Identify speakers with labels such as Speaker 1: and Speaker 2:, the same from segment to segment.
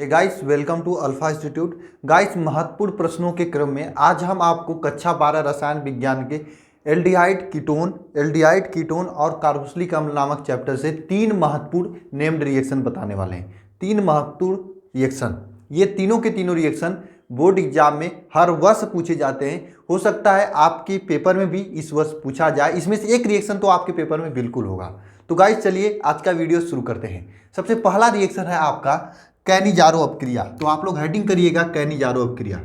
Speaker 1: Hey guys, welcome to Alpha Institute. Guys, महत्वपूर्ण प्रश्नों के क्रम में आज हम आपको कक्षा 12 रसायन विज्ञान के एल्डिहाइड कीटोन और कार्बोक्सिलिक अम्ल नामक चैप्टर से तीन महत्वपूर्ण नेम्ड रिएक्शन बताने वाले हैं। तीन महत्वपूर्ण रिएक्शन, ये तीनों के तीनों रिएक्शन बोर्ड एग्जाम में हर वर्ष पूछे जाते हैं। हो सकता है आपके पेपर में भी इस वर्ष पूछा जाए। इसमें से एक रिएक्शन तो आपके पेपर में बिल्कुल होगा। तो गाइस, चलिए आज का वीडियो शुरू करते हैं। सबसे पहला रिएक्शन है आपका कैनिजारो अपक्रिया। तो आप लोग हेडिंग करिएगा कैनिजारो अपक्रिया।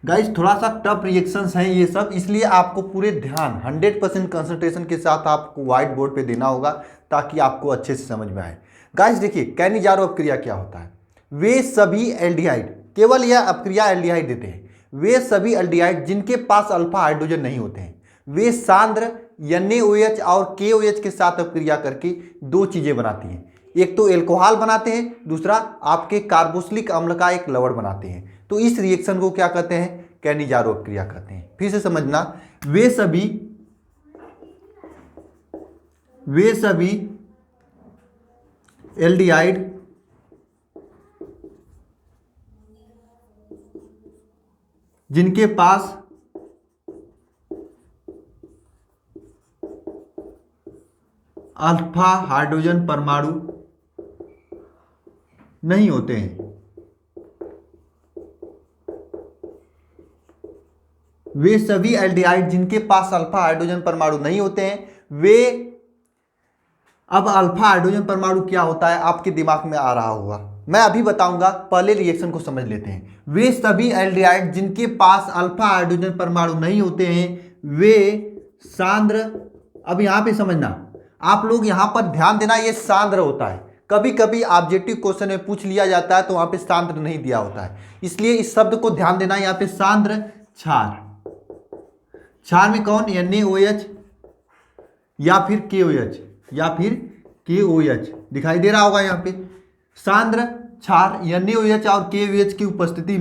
Speaker 1: गाइस, थोड़ा सा टफ रिएक्शंस हैं ये सब, इसलिए आपको पूरे ध्यान 100% कंसंट्रेशन के साथ आपको व्हाइट बोर्ड पे देना होगा ताकि आपको अच्छे से समझ में आए। गाइस देखिए, कैनिजारो अपक्रिया क्या होता है। वे सभी एल्डिहाइड, केवल यह अपक्रिया एल्डिहाइड देते हैं, वे सभी एल्डिहाइड जिनके पास अल्फा हाइड्रोजन नहीं होते हैं, वे सांद्र NaOH और KOH के साथ अपक्रिया करके दो चीजें बनाती हैं। एक तो एल्कोहल बनाते हैं, दूसरा आपके कार्बोक्सिलिक अम्ल का एक लवण बनाते हैं। तो इस रिएक्शन को क्या कहते हैं? कैनिजारो अपक्रिया कहते हैं। फिर से समझना, वे सभी एल्डिहाइड जिनके पास अल्फा हाइड्रोजन परमाणु नहीं होते हैं, वे सभी एल्डिहाइड जिनके पास अल्फा हाइड्रोजन परमाणु नहीं होते हैं, वे, अब अल्फा हाइड्रोजन परमाणु क्या होता है आपके दिमाग में आ रहा होगा, मैं अभी बताऊंगा, पहले रिएक्शन को समझ लेते हैं। वे सभी एल्डिहाइड जिनके पास अल्फा हाइड्रोजन परमाणु नहीं होते हैं, वे सांद्र, अब यहां पे समझना, आप लोग यहां पर ध्यान देना, ये सांद्र होता है। कभी कभी ऑब्जेक्टिव क्वेश्चन में पूछ लिया जाता है तो वहां पे सांद्र नहीं दिया होता है, इसलिए इस शब्द को ध्यान देना। यहां पे सांद्र क्षार, क्षार में कौन? NaOH या फिर KOH दिखाई दे रहा होगा यहां पे। सांद्र क्षार NaOH और KOH की उपस्थिति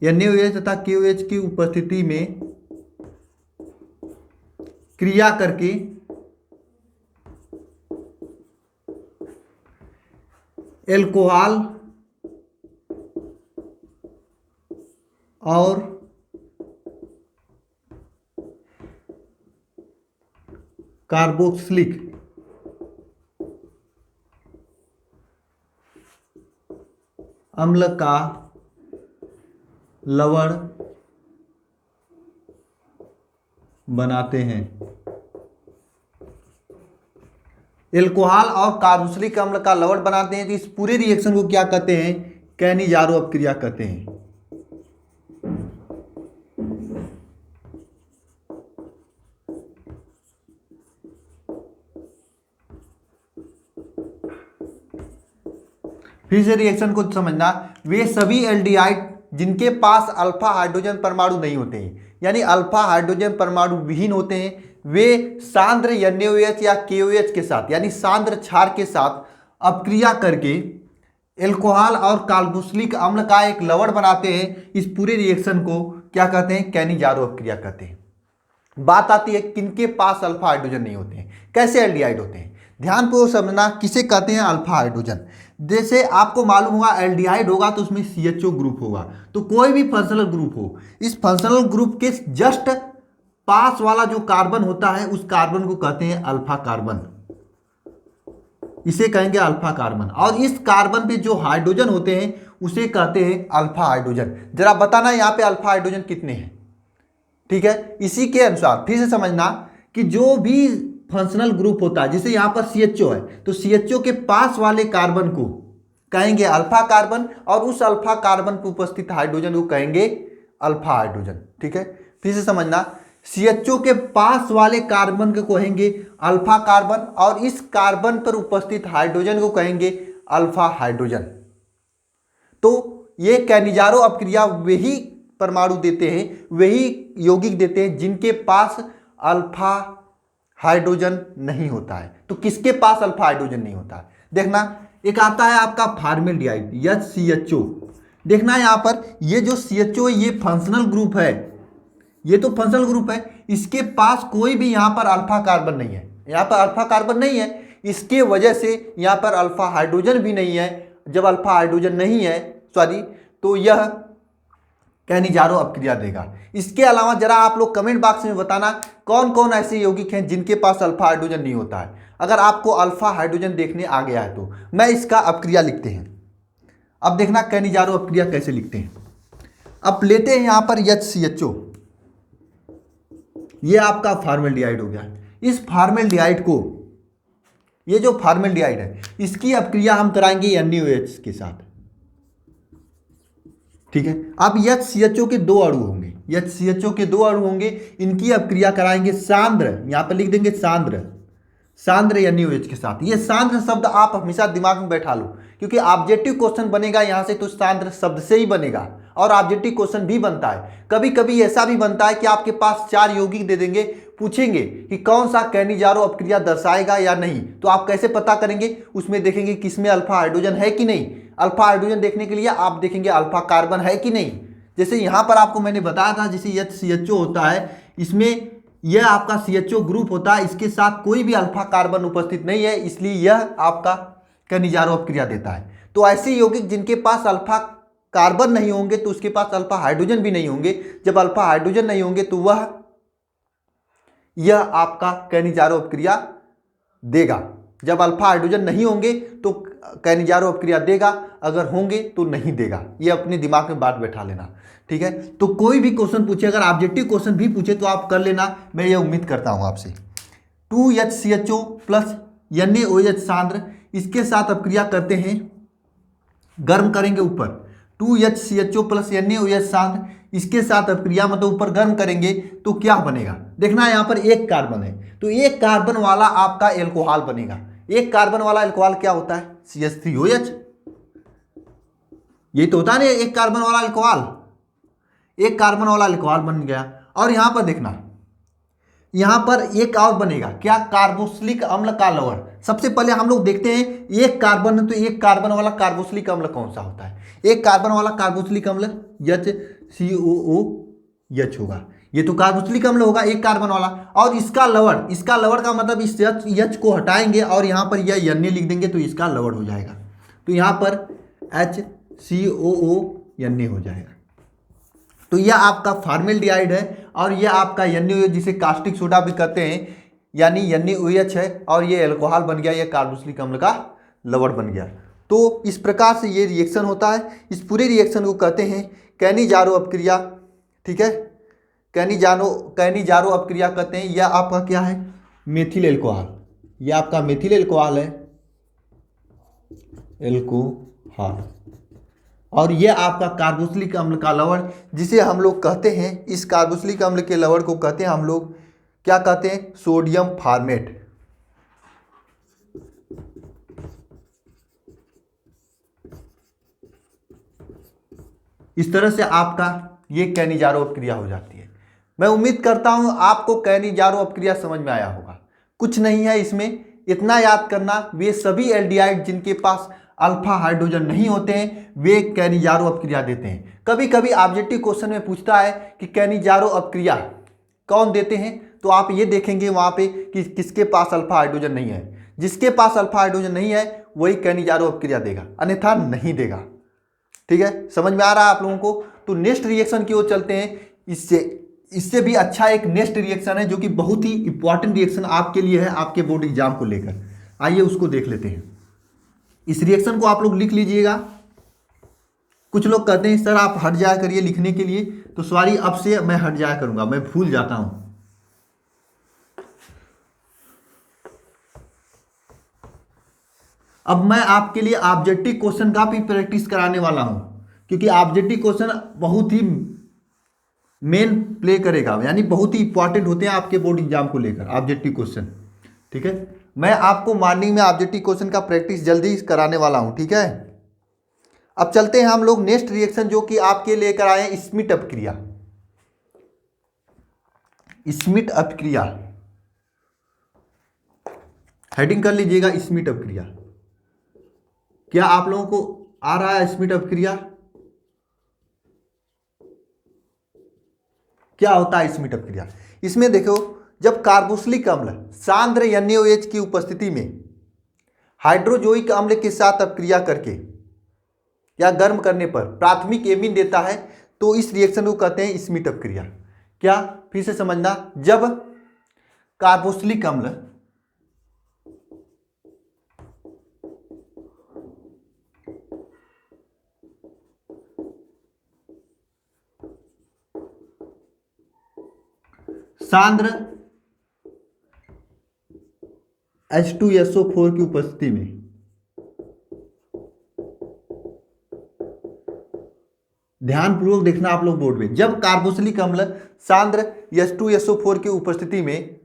Speaker 1: NaOH तथा KOH की उपस्थिति में क्रिया करके एल्कोहल और कार्बोक्सिलिक अम्ल का लवण बनाते हैं। एल्कोहल और कार्बोक्सिलिक अम्ल का लवण बनाते हैं। तो इस पूरे रिएक्शन को क्या कहते हैं? कैनिजारो अपक्रिया कहते हैं। फिर से रिएक्शन को समझना, वे सभी एल्डिहाइड जिनके पास अल्फा हाइड्रोजन परमाणु नहीं होते हैं, यानी अल्फा हाइड्रोजन परमाणु विहीन होते हैं, वे सांद्र NaOH या KOH के साथ, यानी सांद्र क्षार के साथ अपक्रिया करके एल्कोहल और कार्बोक्सिलिक अम्ल का एक लवण बनाते हैं। इस पूरे रिएक्शन को क्या कहते हैं? कैनिजारो अपक्रिया कहते हैं। बात आती है किनके पास अल्फा हाइड्रोजन नहीं होते हैं, कैसे एल्डिहाइड होते हैं। ध्यान पूर्वक समझना, किसे कहते हैं अल्फा हाइड्रोजन। जैसे आपको मालूम होगा एल्डिहाइड होगा तो उसमें CHO ग्रुप होगा। तो कोई भी फंक्शनल ग्रुप हो, इस फंक्शनल ग्रुप के जस्ट पास वाला जो कार्बन होता है उस कार्बन को कहते हैं अल्फा कार्बन, इसे कहेंगे अल्फा कार्बन। और इस कार्बन पे जो हाइड्रोजन होते हैं उसे कहते हैं अल्फा हाइड्रोजन। जरा बताना यहाँ पे अल्फा हाइड्रोजन कितने हैं, ठीक है। इसी के अनुसार फिर से समझना कि जो भी फंक्शनल ग्रुप होता है, जैसे यहाँ पर CHO है तो CHO के पास वाले कार्बन को कहेंगे अल्फा कार्बन और उस अल्फा कार्बन पर उपस्थित हाइड्रोजन को कहेंगे अल्फा हाइड्रोजन, ठीक है। फिर से समझना, CHO के पास वाले कार्बन को कहेंगे अल्फा कार्बन और इस कार्बन पर उपस्थित हाइड्रोजन को कहेंगे अल्फा हाइड्रोजन। तो ये कैनिजारो अपक्रिया वही परमाणु देते हैं, वही यौगिक देते हैं जिनके पास अल्फा हाइड्रोजन नहीं होता है। तो किसके पास अल्फा हाइड्रोजन नहीं होता है? देखना, एक आता है आपका फॉर्मेल्डिहाइड HCHO, देखना यहाँ पर ये जो CHO ये फंक्शनल ग्रुप है, ये तो फंक्शनल ग्रुप है, इसके पास कोई भी यहाँ पर अल्फा कार्बन नहीं है, यहाँ पर अल्फा कार्बन नहीं है, इसके वजह से यहाँ पर अल्फा हाइड्रोजन भी नहीं है। जब अल्फा हाइड्रोजन नहीं है तो यह कैनिजारो अपक्रिया देगा। इसके अलावा जरा आप लोग कमेंट बॉक्स में बताना कौन कौन ऐसे यौगिक हैं जिनके पास अल्फा हाइड्रोजन नहीं होता है। अगर आपको अल्फा हाइड्रोजन देखने आ गया है तो मैं इसका अपक्रिया लिखते हैं। अब देखना कैनिजारो अपक्रिया कैसे लिखते हैं। अब लेते हैं यहाँ पर HCHO, ये आपका फॉर्मेल्डिहाइड हो गया। इस फॉर्मेल्डिहाइड को, ये जो फॉर्मेल्डिहाइड है इसकी अपक्रिया हम कराएंगे NaOH के साथ, ठीक है। अब HCHO के दो अणु होंगे, HCHO के दो अणु होंगे, इनकी अपक्रिया कराएंगे सांद्र, यहां पर लिख देंगे सांद्र NaOH के साथ। ये सांद्र शब्द आप हमेशा दिमाग में बैठा लो, क्योंकि ऑब्जेक्टिव क्वेश्चन बनेगा यहां से तो सांद्र शब्द से ही बनेगा, और ऑब्जेक्टिव क्वेश्चन भी बनता है। कभी कभी ऐसा भी बनता है कि आपके पास 4 यौगिक दे देंगे, पूछेंगे कि कौन सा कैनिजारो अपक्रिया दर्शाएगा या नहीं, तो आप कैसे पता करेंगे, उसमें देखेंगे किसमें अल्फा हाइड्रोजन है कि नहीं। अल्फा हाइड्रोजन देखने के लिए आप देखेंगे अल्फा कार्बन है कि नहीं। जैसे यहाँ पर आपको मैंने बताया था, जैसे HCHO होता है, इसमें यह आपका CHO ग्रुप होता है, इसके साथ कोई भी अल्फा कार्बन उपस्थित नहीं है, इसलिए यह आपका कैनिजारो अपक्रिया देता है। तो ऐसे यौगिक जिनके पास अल्फा कार्बन नहीं होंगे तो उसके पास अल्फा हाइड्रोजन भी नहीं होंगे। जब अल्फा हाइड्रोजन नहीं होंगे तो यह आपका कैनिजारो अपक्रिया देगा। जब अल्फा हाइड्रोजन नहीं होंगे तो कैनिजारो अपक्रिया देगा, अगर होंगे तो नहीं देगा। ये अपने दिमाग में बात बैठा लेना, ठीक है। तो कोई भी क्वेश्चन पूछे, अगर ऑब्जेक्टिव क्वेश्चन भी पूछे तो आप कर लेना, मैं ये उम्मीद करता हूं आपसे। 2HCHO प्लस NaOH सांद्र, इसके साथ अपक्रिया करते हैं, गर्म करेंगे ऊपर। 2HCHO प्लस NaOH सांद्र, इसके साथ अपक्रिया मतलब ऊपर गर्म करेंगे तो क्या बनेगा। देखना यहाँ पर एक कार्बन है, तो एक कार्बन वाला आपका एल्कोहल बनेगा। एक कार्बन वाला एल्कोहल क्या होता है, CH3OH। ये तो होता है ना एक कार्बन वाला अल्कोहल, एक कार्बन वाला अल्कोहल बन गया। और यहां पर देखना, यहां पर एक और बनेगा क्या, कार्बोक्सिलिक अम्ल का लवण। सबसे पहले हम लोग देखते हैं एक कार्बन है तो एक कार्बन वाला कार्बोक्सिलिक अम्ल कौन सा होता है। एक कार्बन वाला कार्बोक्सिलिक अम्ल HCOOH होगा, ये तो कार्बोक्सिलिक अम्ल होगा एक कार्बन वाला। और इसका लवण, इसका लवण का मतलब इस H को हटाएंगे और यहां पर यह Na लिख देंगे तो इसका लवण हो जाएगा। तो यहां पर HCOONA हो जाएगा। तो यह आपका फॉर्मेल्डिहाइड है और यह आपका NaOH जिसे कास्टिक सोडा भी कहते हैं, यानी NaOH है, और ये अल्कोहल बन गया, यह कार्बोक्सिलिक अम्ल का लवण बन गया। तो इस प्रकार से ये रिएक्शन होता है। इस पूरे रिएक्शन को कहते हैं कैनिजारो अपक्रिया, ठीक है। कैनिजारो अपक्रिया कहते हैं। यह आपका क्या है, मेथिल एल्कोहल, यह आपका मेथिल एल्कोहल है, एल्कोहल। और यह आपका कार्बोक्सिलिक अम्ल का लवण, जिसे हम लोग कहते हैं, इस कार्बोक्सिलिक अम्ल के लवण को कहते हैं हम लोग क्या कहते हैं, सोडियम फॉर्मेट। इस तरह से आपका ये कैनिजारो अपक्रिया हो जाती है। मैं उम्मीद करता हूं आपको कैनिजारो अपक्रिया समझ में आया होगा। कुछ नहीं है इसमें, इतना याद करना, वे सभी एल्डिहाइड जिनके पास अल्फा हाइड्रोजन नहीं होते हैं वे कैनिजारो अपक्रिया देते हैं। कभी कभी ऑब्जेक्टिव क्वेश्चन में पूछता है कि कैनिजारो अपक्रिया कौन देते हैं, तो आप ये देखेंगे वहां पे कि किसके पास अल्फा हाइड्रोजन नहीं है। जिसके पास अल्फा हाइड्रोजन नहीं है वही कैनिजारो अपक्रिया देगा, अन्यथा नहीं देगा। ठीक है, समझ में आ रहा है आप लोगों को। तो नेक्स्ट रिएक्शन की ओर चलते हैं। इससे भी अच्छा एक नेक्स्ट रिएक्शन है जो कि बहुत ही इंपॉर्टेंट रिएक्शन आपके लिए है, आपके बोर्ड एग्जाम को लेकर। आइए उसको देख लेते हैं। इस रिएक्शन को आप लोग लिख लीजिएगा। कुछ लोग कहते हैं सर आप हट जाया करिए लिखने के लिए, तो सॉरी, अब से मैं हट जाया करूंगा, मैं भूल जाता हूं। अब मैं आपके लिए ऑब्जेक्टिव क्वेश्चन का भी प्रैक्टिस कराने वाला हूं, क्योंकि ऑब्जेक्टिव क्वेश्चन बहुत ही मेन प्ले करेगा, यानी बहुत ही इंपॉर्टेंट होते हैं आपके बोर्ड एग्जाम को लेकर ऑब्जेक्टिव क्वेश्चन। ठीक है, मैं आपको मॉर्निंग में ऑब्जेक्टिव क्वेश्चन का प्रैक्टिस जल्दी कराने वाला हूं। ठीक है, अब चलते हैं हम लोग नेक्स्ट रिएक्शन जो कि आपके लेकर आए हैं, स्मिट अपक्रिया। स्मिट अपक्रिया हेडिंग कर लीजिएगा, स्मिट अपक्रिया। क्या आप लोगों को आ रहा है स्मिट अपक्रिया? क्या होता है स्मीट अपक्रिया। इसमें देखो, जब कार्बोक्सिलिक अम्ल सांद्र NaOH की उपस्थिति में हाइड्रोजोइक अम्ल के साथ अपक्रिया करके या गर्म करने पर प्राथमिक एमीन देता है, तो इस रिएक्शन को कहते हैं स्मीट अपक्रिया। क्या, फिर से समझना, जब कार्बोक्सिलिक अम्ल सांद्र H2SO4 की उपस्थिति में ध्यानपूर्वक देखना आप लोग बोर्ड में, जब कार्बोक्सिलिक अम्ल सांद्र H2SO4 की उपस्थिति में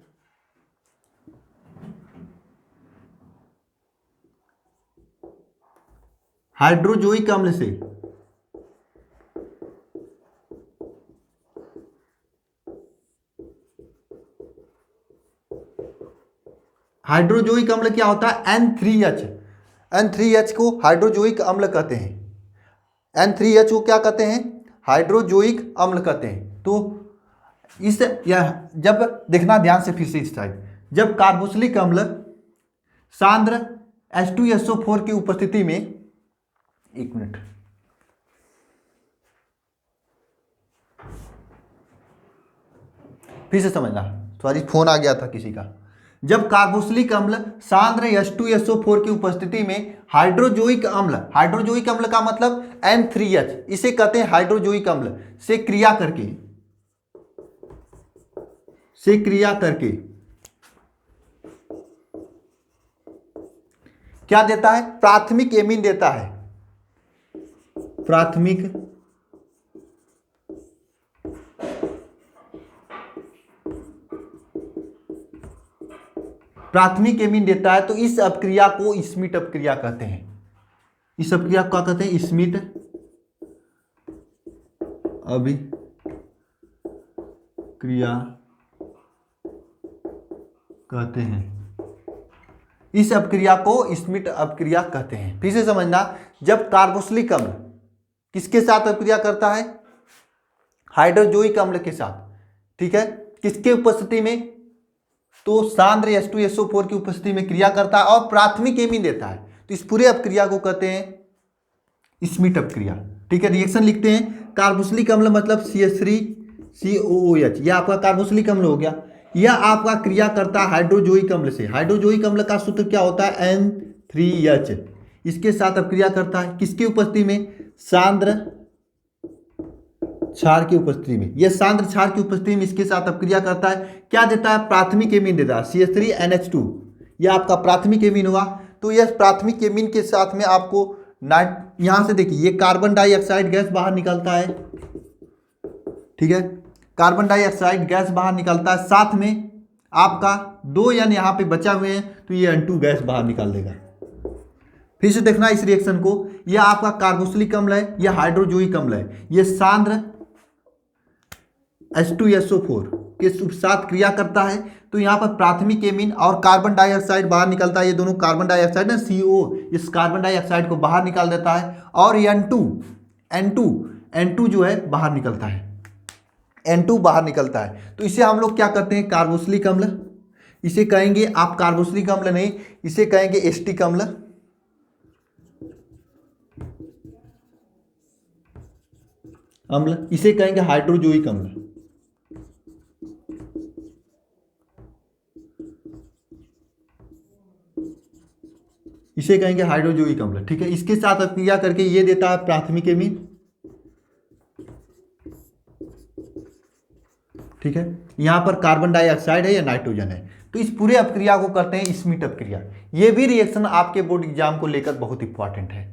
Speaker 1: हाइड्रोजोइक अम्ल से हाइड्रोजोइक अम्ल क्या होता है N3H, N3H को हाइड्रोजोइक अम्ल कहते हैं। N3H को क्या कहते हैं, हाइड्रोजोइक अम्ल कहते हैं। तो इस जब देखना ध्यान से फिर से इस साइड, जब कार्बोक्सिलिक अम्ल सांद्र H2SO4 की उपस्थिति में, एक मिनट, फिर से समझना, सॉरी फोन आ गया था किसी का। जब कार्बोक्सिलिक अम्ल सांद्र H2SO4 की उपस्थिति में हाइड्रोजोइक अम्ल का मतलब N3H, इसे कहते हैं हाइड्रोजोइक अम्ल, से क्रिया करके क्या देता है, प्राथमिक एमीन देता है। प्राथमिक एमीन देता है, तो इस अपक्रिया को स्मीट अपक्रिया कहते हैं। इस अपक्रिया को क्या कहते हैं, स्मीट अभिक्रिया कहते हैं। इस अपक्रिया को स्मीट अपक्रिया कहते हैं। फिर से समझना, जब कार्बोक्सिलिक अम्ल किसके साथ अपक्रिया करता है, हाइड्रोजोइक अम्ल के साथ, ठीक है, किसके उपस्थिति में, तो सांद्र H2SO4 की उपस्थिति में क्रिया करता है और प्राथमिक एमीन देता है, तो इस पूरे अपक्रिया को कहते हैं स्मीट अपक्रिया। ठीक है, रिएक्शन लिखते हैं, कार्बोक्सिलिक अम्ल मतलब CH3COOH, यह आपका कार्बोक्सिलिक अम्ल हो गया। यह आपका क्रिया करता है हाइड्रोजोइक अम्ल से। हाइड्रोजोइक अम्ल का सूत्र क्या होता है, N3H, इसके साथ अपक्रिया करता है, किसकी उपस्थिति में, सांद्र क्षार की उपस्थिति में। यह सांद्र क्षार की उपस्थिति में इसके साथ अपक्रिया करता है, क्या देता है, प्राथमिक एमीन देता है, CH3NH2, यह आपका प्राथमिक एमीन हुआ। तो यह प्राथमिक एमीन के साथ में आपको यहां से देखिए, ये कार्बन डाइऑक्साइड गैस बाहर निकलता है, ठीक है, कार्बन डाइऑक्साइड गैस बाहर निकलता है, साथ में आपका 2 N यहाँ पे बचा हुए हैं, तो ये N2 गैस बाहर निकाल देगा। फिर से देखना इस रिएक्शन को, यह आपका कार्बोक्सिलिक अम्ल है, यह हाइड्रोजोइक अम्ल है, यह सांद्र H2SO4 के साथ क्रिया करता है, तो यहाँ पर प्राथमिक एमीन और कार्बन डाइऑक्साइड बाहर निकलता है, ये दोनों कार्बन डाइऑक्साइड ना CO, इस कार्बन डाइऑक्साइड को बाहर निकाल देता है, और N2 जो है बाहर निकलता है, N2 बाहर निकलता है। तो इसे हम लोग क्या करते हैं, कार्बोक्सिलिक अम्ल, इसे कहेंगे आप कार्बोक्सिलिक अम्ल नहीं, इसे कहेंगे एस्टिक अम्ल, इसे कहेंगे हाइड्रोजोइक अम्ल। इसे कहेंगे हाइड्रोजोइक अम्ल, ठीक है। इसके साथ क्रिया करके ये देता है प्राथमिक एमीन, ठीक है। यहां पर कार्बन डाइऑक्साइड है या नाइट्रोजन है, तो इस पूरे अपक्रिया को करते हैं स्मीट अपक्रिया। ये भी रिएक्शन आपके बोर्ड एग्जाम को लेकर बहुत इंपॉर्टेंट है,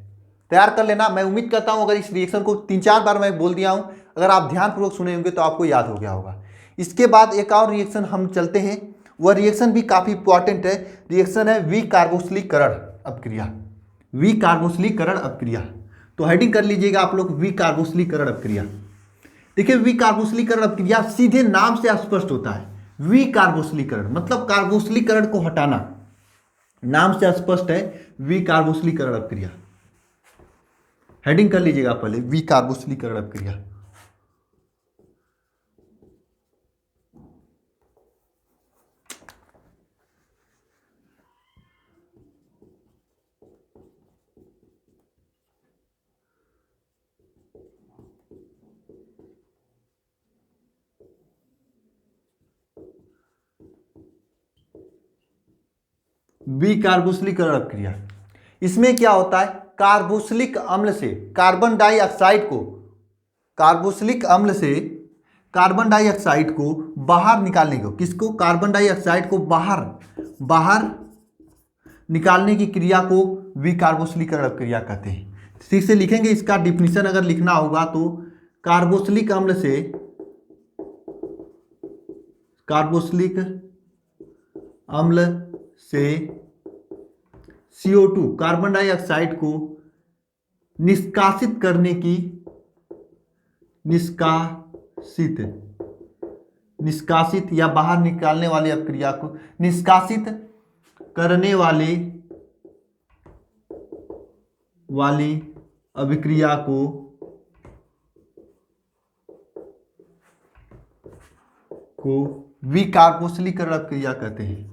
Speaker 1: तैयार कर लेना। मैं उम्मीद करता हूं अगर इस रिएक्शन को 3-4 बार मैं बोल दिया हूं, अगर आप ध्यानपूर्वक सुने होंगे तो आपको याद हो गया होगा। इसके बाद एक और रिएक्शन हम चलते हैं, वह रिएक्शन भी काफी इंपॉर्टेंट है, रिएक्शन है विकार्बोक्सिलीकरण अपक्रिया। विकार्बोक्सिलीकरण अपक्रिया, तो हेडिंग कर लीजिएगा आप लोग, विकार्बोक्सिलीकरण अपक्रिया। देखिए, विकार्बोक्सिलीकरण अपक्रिया सीधे नाम से स्पष्ट होता है। विकार्बोक्सिलीकरण मतलब कार्बोक्सिलीकरण को हटाना, नाम से स्पष्ट है, विकार्बोक्सिलीकरण अपक्रिया। हेडिंग कर लीजिएगा पहले, विकार्बोक्सिलीकरण अपक्रिया। विकार्बोक्सिलीकरण अपक्रिया। इसमें क्या होता है, कार्बोक्सिलिक अम्ल से कार्बन डाइऑक्साइड को, कार्बोक्सिलिक अम्ल से कार्बन डाइऑक्साइड को बाहर निकालने को, किसको, कार्बन डाइऑक्साइड को बाहर निकालने की क्रिया को विकार्बोक्सिलीकरण अपक्रिया कहते हैं। ठीक से लिखेंगे, इसका डिफिनीशन अगर लिखना होगा तो कार्बोक्सिलिक अम्ल से CO2 कार्बन डाइऑक्साइड को निष्कासित या बाहर निकालने वाली अपक्रिया को, निष्कासित करने वाली अभिक्रिया को विकार्बोक्सिलीकरण अपक्रिया कहते हैं।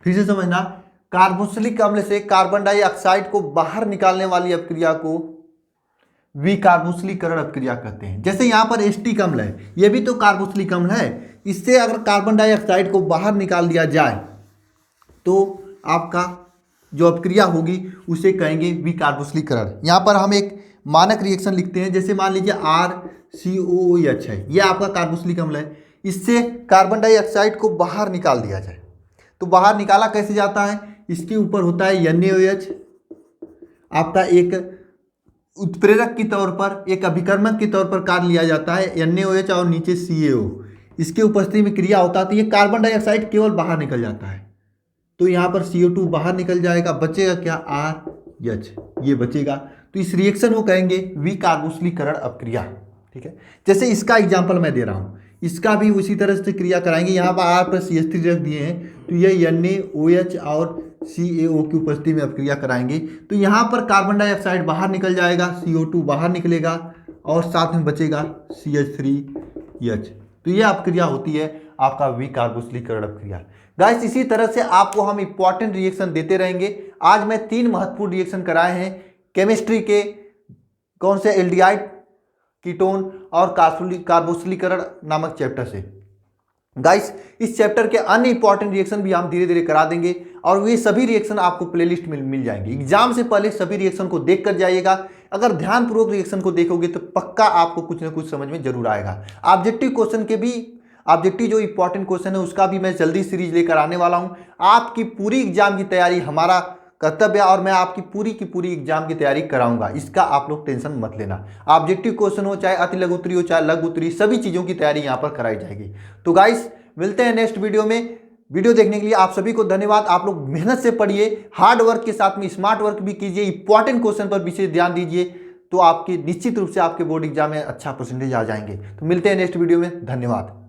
Speaker 1: फिर से समझना, कार्बोक्सिलिक अम्ल से कार्बन डाइऑक्साइड को बाहर निकालने वाली अपक्रिया को विकार्बोक्सिलीकरण अपक्रिया कहते हैं। जैसे यहाँ पर एसिटिक अम्ल है, यह भी तो कार्बोक्सिलिक अम्ल है, इससे अगर कार्बन डाइऑक्साइड को बाहर निकाल दिया जाए तो आपका जो अपक्रिया होगी उसे कहेंगे विकार्बोक्सिलीकरण। यहाँ पर हम एक मानक रिएक्शन लिखते हैं, जैसे मान लीजिए RCOOH है, यह आपका कार्बोक्सिलिक अम्ल है, इससे कार्बन डाइऑक्साइड को बाहर निकाल दिया जाए तो बाहर निकाला कैसे जाता है, इसके ऊपर होता है NaOH, आपका एक उत्प्रेरक के तौर पर, एक अभिकर्मक के तौर पर कार्य लिया जाता है NaOH, और नीचे CaO, इसके उपस्थिति में क्रिया होता है तो ये कार्बन डाइऑक्साइड केवल बाहर निकल जाता है, तो यहाँ पर CO2 बाहर निकल जाएगा, बचेगा क्या, RH, ये बचेगा। तो इस रिएक्शन को कहेंगे विकार्बोक्सिलीकरण अपक्रिया। ठीक है, जैसे इसका एग्जाम्पल मैं दे रहा हूँ, इसका भी उसी तरह से क्रिया कराएंगे। यहाँ पर R पर CH3 रख दिए हैं तो ये NaOH और CaO की उपस्थिति में अपक्रिया कराएंगे, तो यहाँ पर कार्बन डाइऑक्साइड बाहर निकल जाएगा, CO2 बाहर निकलेगा और साथ में बचेगा CH3H। तो ये अपक्रिया होती है आपका विकार्बोक्सिलीकरण अपक्रिया। गाइस, इसी तरह से आपको हम इंपॉर्टेंट रिएक्शन देते रहेंगे। आज मैं 3 महत्वपूर्ण रिएक्शन कराए हैं केमिस्ट्री के, कौन से, एल्डिहाइड, कीटोन और कार्बोक्सिलीकरण नामक चैप्टर से। गाइस, इस चैप्टर के अन्य इंपॉर्टेंट रिएक्शन भी हम धीरे धीरे करा देंगे और ये सभी रिएक्शन आपको प्लेलिस्ट में मिल जाएंगे। एग्जाम से पहले सभी रिएक्शन को देख कर जाइएगा। अगर ध्यानपूर्वक रिएक्शन को देखोगे तो पक्का आपको कुछ ना कुछ समझ में जरूर आएगा। ऑब्जेक्टिव क्वेश्चन के भी, ऑब्जेक्टिव जो इंपॉर्टेंट क्वेश्चन है उसका भी मैं जल्दी सीरीज लेकर आने वाला हूँ। आपकी पूरी एग्जाम की तैयारी हमारा कर्तव्य और मैं आपकी पूरी की पूरी एग्जाम की तैयारी कराऊंगा, इसका आप लोग टेंशन मत लेना। ऑब्जेक्टिव क्वेश्चन हो, चाहे अति लघु उत्तरी हो, चाहे लघु उत्तरी, सभी चीज़ों की तैयारी यहाँ पर कराई जाएगी। तो गाइस, मिलते हैं नेक्स्ट वीडियो में। वीडियो देखने के लिए आप सभी को धन्यवाद। आप लोग मेहनत से पढ़िए, हार्ड वर्क के साथ में स्मार्ट वर्क भी कीजिए, इंपॉर्टेंट क्वेश्चन पर विशेष ध्यान दीजिए, तो आपकी निश्चित रूप से आपके बोर्ड एग्जाम में अच्छा परसेंटेज आ जाएंगे। तो मिलते हैं नेक्स्ट वीडियो में, धन्यवाद।